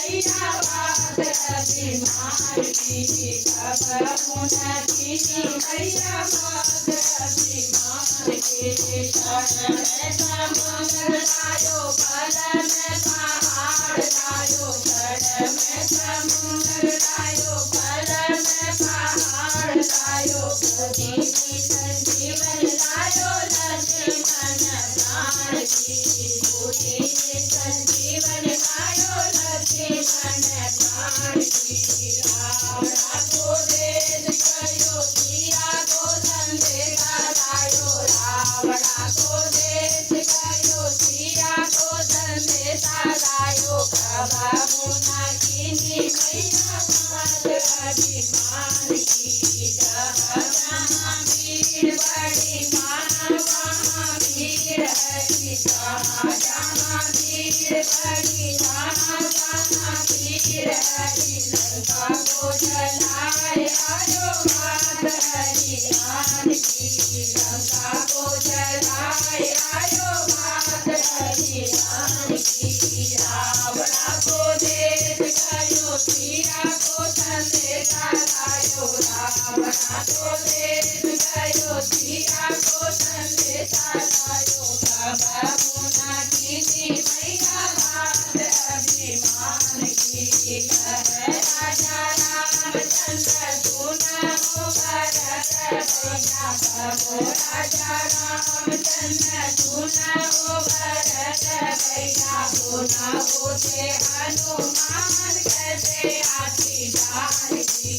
मैया बात अभिमान की कबहू न कीनी मैया बात अभिमान की शरण समुद्र लायो पल में पहाड़ लायो शरण में समुद्र लायो पल में पहाड़ लायो बुद्धि संजीवन लायो लक्ष्मण प्राण की बुद्धि संजीवन लायो लक्ष्मण प्राण की रावण को देश कयो सिया को संदेश लायो रावण को देश कयो सिया को संदेश लायो कबहू न कीनी मैया बात अभिमान की जहाँ जहाँ भीड़ बड़ी माँ वहाँ भीड़ है जहाँ जहाँ भीड़ बड़ी वहाँ वहाँ भीड़ है लंका को जलाए आयो बात हरियाण की लंका को जलाए आयो बात हरियाण की रावण को देश कयो सिया को संदेश लायो रावण को देश कयो सिया को संदेश लायो कबहू न कीनी मैया बात अभिमान की कह राजा रामचंद्र सुना हो भरत भैया कहो राजा रामचंद्र सुना हो भरत भैया होना होते हनुमान कैसे आती जान की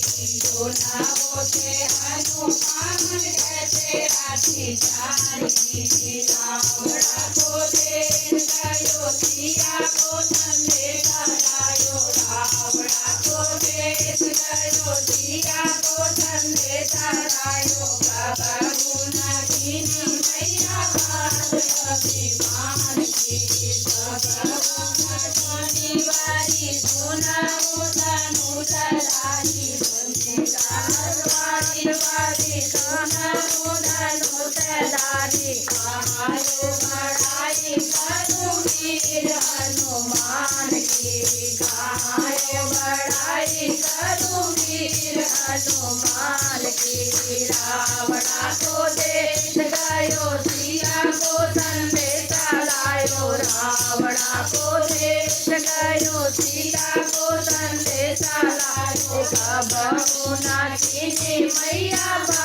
होना होते हनुमान कैसे आती जान की रावण को देश कयो सिया को संदेश लायो रावण को देश कयो सिया को संदेश लायो कबहू न कीनी मैया बात अभिमान की कबहू न शनिवारी सुना धनुष राशि बंदीदार वारी सुना धनुष राशि कहायो बड़ाई करूं वीर हनुमान की कहायो बड़ाई करूं वीर हनुमान की रावण को देश गयो सिया को संदेश लायो रावण को देश गयो सिया को संदेश लायो कबहू न कीनी मैया